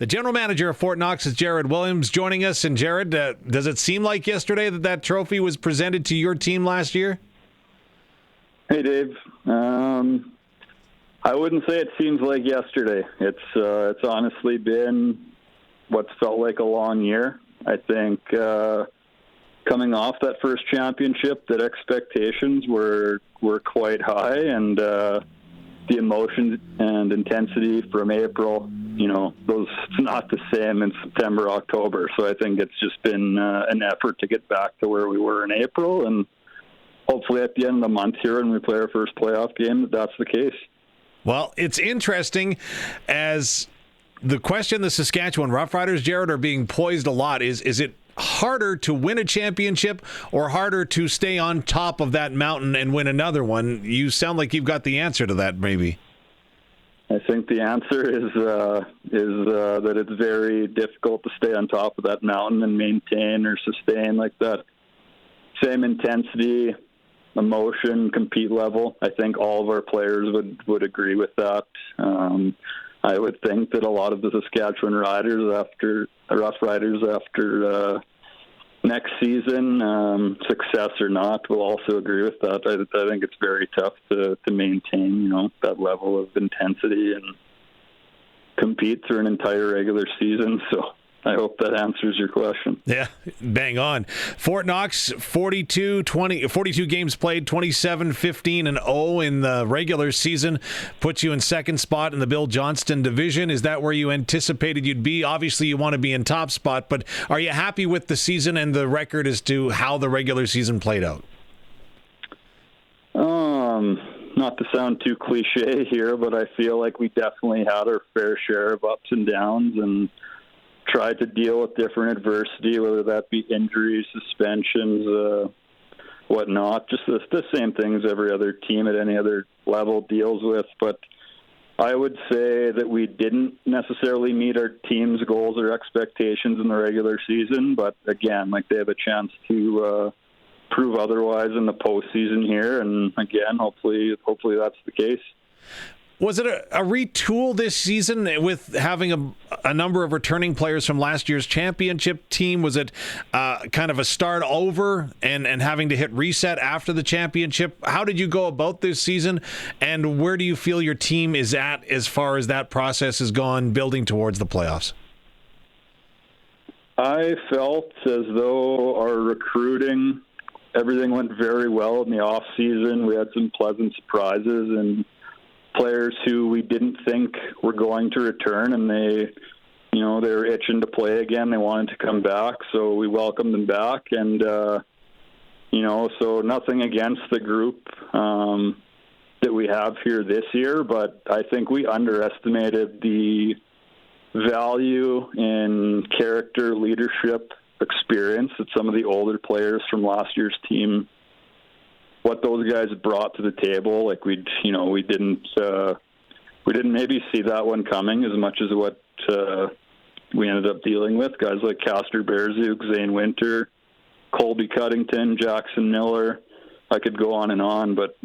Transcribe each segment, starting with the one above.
The general manager of Fort Knox is Jarrod Williams joining us. And Jarrod, does it seem like yesterday that trophy was presented to your team last year? Hey, Dave. I wouldn't say it seems like yesterday. It's honestly been what's felt like a long year. I think coming off that first championship, that expectations were quite high, and the emotion and intensity from April, those it's not the same in September, October. So I think it's just been an effort to get back to where we were in April, and hopefully at the end of the month here when we play our first playoff game, that's the case. Well, it's interesting as the question the Saskatchewan Roughriders, Jarrod, are being poised a lot is it harder to win a championship or harder to stay on top of that mountain and win another one? You sound like you've got the answer to that, maybe. I think the answer is that it's very difficult to stay on top of that mountain and maintain or sustain like that same intensity, emotion, compete level. I think all of our players would agree with that. I would think that a lot of the Saskatchewan Rough Riders after next season, success or not, will also agree with that. I think it's very tough to maintain, that level of intensity and compete through an entire regular season. So I hope that answers your question. Yeah, bang on. Fort Knox, 42 games played, 27-15-0 in the regular season. Puts you in second spot in the Bill Johnston division. Is that where you anticipated you'd be? Obviously, you want to be in top spot, but are you happy with the season and the record as to how the regular season played out? Not to sound too cliche here, but I feel like we definitely had our fair share of ups and downs and tried to deal with different adversity, whether that be injuries, suspensions, whatnot, just the same things every other team at any other level deals with. But I would say that we didn't necessarily meet our team's goals or expectations in the regular season, but again, they have a chance to prove otherwise in the postseason here, and again, hopefully that's the case. Was it a retool this season with having a number of returning players from last year's championship team? Was it kind of a start over and having to hit reset after the championship? How did you go about this season, and where do you feel your team is at as far as that process has gone building towards the playoffs? I felt as though our recruiting, everything went very well in the off season. We had some pleasant surprises and players who we didn't think were going to return, and they were itching to play again. They wanted to come back, so we welcomed them back. And so nothing against the group that we have here this year, but I think we underestimated the value in character, leadership, experience that some of the older players from last year's team, what those guys brought to the table. We didn't maybe see that one coming as much as what we ended up dealing with. Guys like Castor Berzuk, Zane Winter, Colby Cuddington, Jackson Miller. I could go on and on, but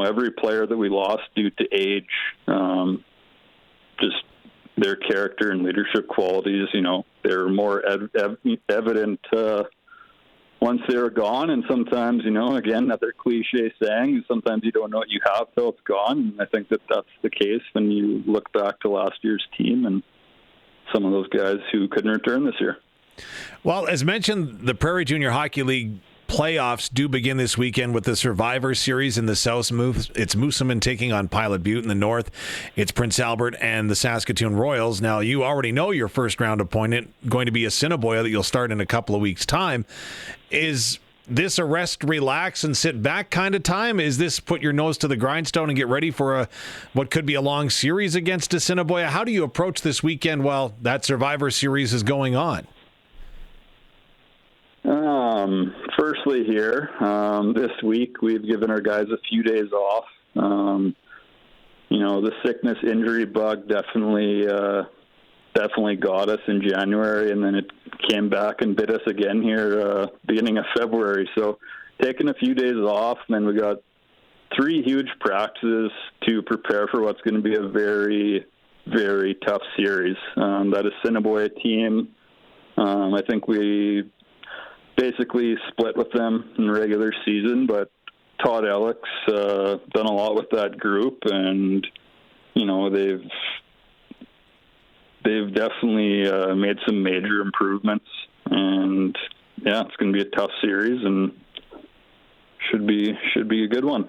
every player that we lost due to age, just their character and leadership qualities, they were more evident once they were gone. And sometimes, again, another cliche saying, sometimes you don't know what you have till it's gone. And I think that's the case when you look back to last year's team and some of those guys who couldn't return this year. Well, as mentioned, the Prairie Junior Hockey League playoffs do begin this weekend with the Survivor Series in the South. It's Moosomin taking on Pilot Butte. In the North, it's Prince Albert and the Saskatoon Royals. Now, you already know your first round opponent going to be Assiniboia that you'll start in a couple of weeks' time. Is this a rest, relax, and sit back kind of time? Is this put your nose to the grindstone and get ready for what could be a long series against Assiniboia? How do you approach this weekend while that Survivor Series is going on? Firstly here, this week we've given our guys a few days off. The sickness injury bug definitely got us in January, and then it came back and bit us again here beginning of February. So taking a few days off, and then we got 3 huge practices to prepare for what's going to be a very, very tough series. That Assiniboia team, I think we basically split with them in the regular season, but Todd Ellick's done a lot with that group, and they've definitely made some major improvements. And it's going to be a tough series, and should be a good one.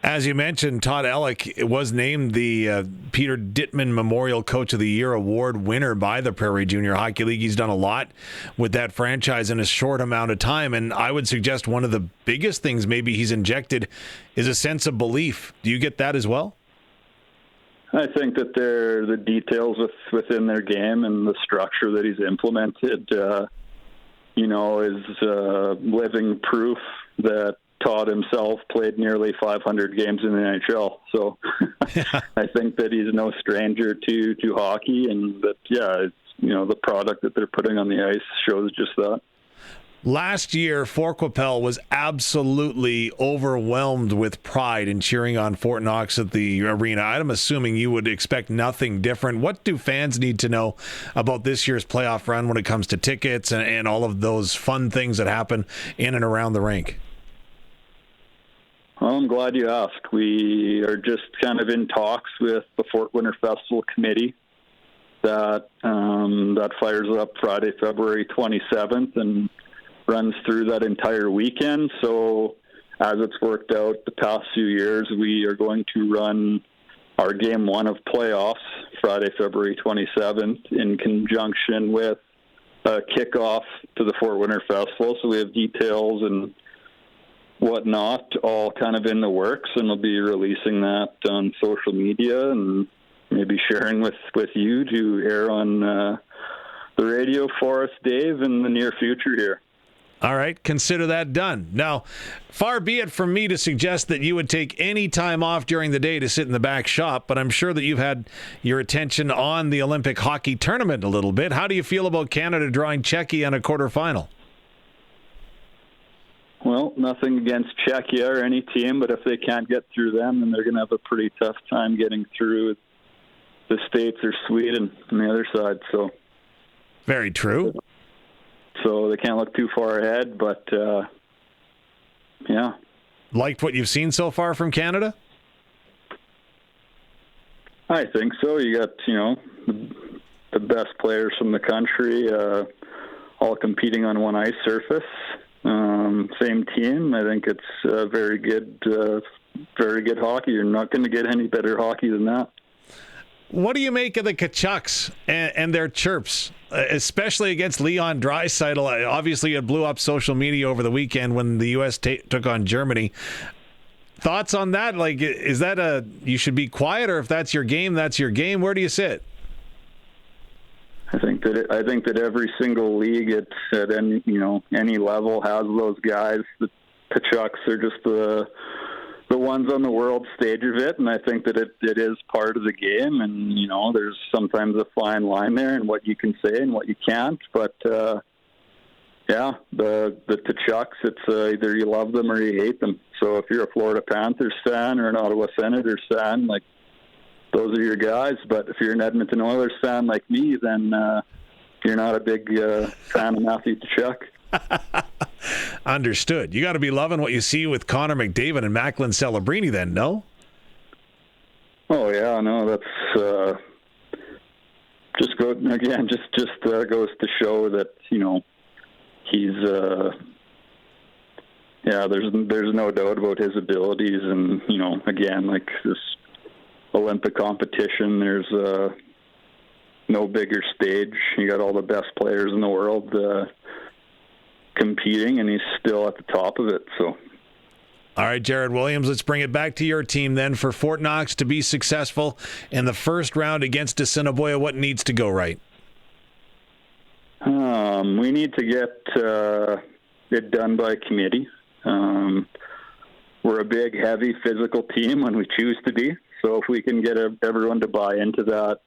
As you mentioned, Todd Ellick was named the Peter Dittman Memorial Coach of the Year award winner by the Prairie Junior Hockey League. He's done a lot with that franchise in a short amount of time, and I would suggest one of the biggest things maybe he's injected is a sense of belief. Do you get that as well? I think that the details within their game and the structure that he's implemented, is living proof that Todd himself played nearly 500 games in the NHL. So I think that he's no stranger to hockey, and that, the product that they're putting on the ice shows just that. Last year, Fort Qu'Appelle was absolutely overwhelmed with pride in cheering on Fort Knox at the arena. I'm assuming you would expect nothing different. What do fans need to know about this year's playoff run when it comes to tickets and all of those fun things that happen in and around the rink? Well, I'm glad you asked. We are just kind of in talks with the Fort Winter Festival Committee that fires up Friday, February 27th, and runs through that entire weekend. So as it's worked out the past few years, we are going to run our game one of playoffs Friday, February 27th in conjunction with a kickoff to the Fort Winter Festival. So we have details and whatnot all kind of in the works, and we'll be releasing that on social media and maybe sharing with you to air on the radio for us, Dave, in the near future here. All right, consider that done. Now, far be it from me to suggest that you would take any time off during the day to sit in the back shop, but I'm sure that you've had your attention on the Olympic hockey tournament a little bit. How do you feel about Canada drawing Czechia in a quarterfinal? Well, nothing against Czechia or any team, but if they can't get through them, then they're going to have a pretty tough time getting through the States or Sweden on the other side. So, very true. So they can't look too far ahead, but Liked what you've seen so far from Canada? I think so. You got, the best players from the country all competing on one ice surface. Same team. I think it's very good hockey. You're not going to get any better hockey than that. What do you make of the Kachucks and their chirps, especially against Leon Draisaitl? Obviously, it blew up social media over the weekend when the U.S. took on Germany. Thoughts on that? Like, is that you should be quiet, or if that's your game, that's your game? Where do you sit? I think that every single league at any level has those guys. The Kachucks are just the ones on the world stage of it, and I think that it is part of the game, and there's sometimes a fine line there in what you can say and what you can't, but the Kachucks, it's either you love them or you hate them. So if you're a Florida Panthers fan or an Ottawa Senators fan, like, those are your guys, but if you're an Edmonton Oilers fan like me, then you're not a big fan of Matthew Tkachuk. Understood. You got to be loving what you see with Connor McDavid and Macklin Celebrini then, no? Oh, yeah, no, that's just goes to show that, he's, there's no doubt about his abilities. And, again, like this Olympic competition, there's no bigger stage. You got all the best players in the world competing, and he's still at the top of it. So, all right, Jarrod Williams, let's bring it back to your team then. For Fort Knox to be successful in the first round against Assiniboia, what needs to go right? We need to get it done by committee. We're a big, heavy, physical team when we choose to be. So if we can get everyone to buy into that,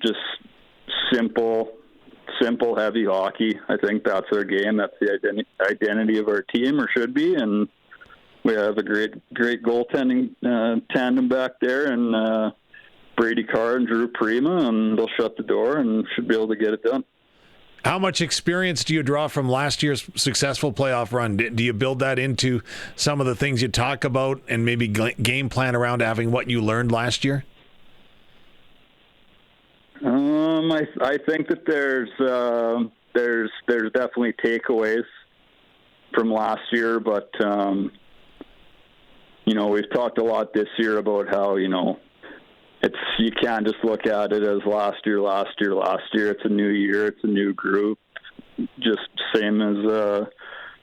just simple, heavy hockey. I think that's our game. That's the identity of our team, or should be. And we have a great goaltending tandem back there. And Brady Carr and Drew Prima, and they'll shut the door and should be able to get it done. How much experience do you draw from last year's successful playoff run? Do you build that into some of the things you talk about and maybe game plan around having what you learned last year? I think that there's definitely takeaways from last year, but we've talked a lot this year about how you can't just look at it as last year. It's a new year. It's a new group. Just same as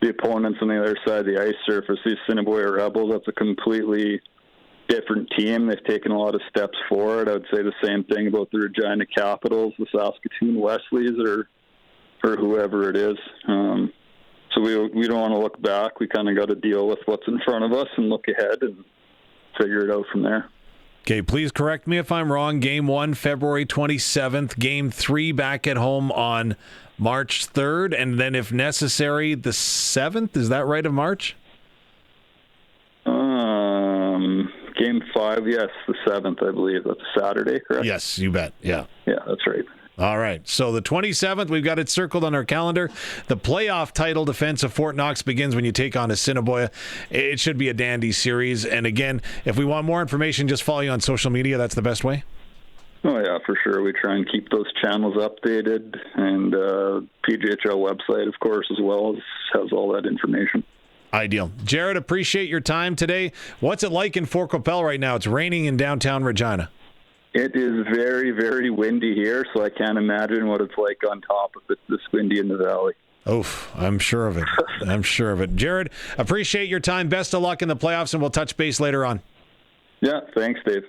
the opponents on the other side of the ice surface. These Assiniboia Rebels, that's a completely different team. They've taken a lot of steps forward. I would say the same thing about the Regina Capitals, the Saskatoon Wesleys, or whoever it is. So we don't want to look back. We kind of got to deal with what's in front of us and look ahead and figure it out from there. Okay, please correct me if I'm wrong. Game 1, February 27th. Game 3 back at home on March 3rd. And then if necessary, the 7th. Is that right, of March? Game 5, yes, the 7th, I believe. That's a Saturday, correct? Yes, you bet. Yeah. Yeah, that's right. All right. So the 27th, we've got it circled on our calendar. The playoff title defense of Fort Knox begins when you take on Assiniboia. It should be a dandy series. And again, if we want more information, just follow you on social media. That's the best way? Oh, yeah, for sure. We try and keep those channels updated. And PJHL website, of course, as well, has all that information. Ideal. Jarrod, appreciate your time today. What's it like in Fort Qu'Appelle right now? It's raining in downtown Regina. It is very, very windy here, so I can't imagine what it's like on top of it, this windy in the valley. Oof, I'm sure of it. I'm sure of it. Jarrod, appreciate your time. Best of luck in the playoffs, and we'll touch base later on. Yeah, thanks, Dave.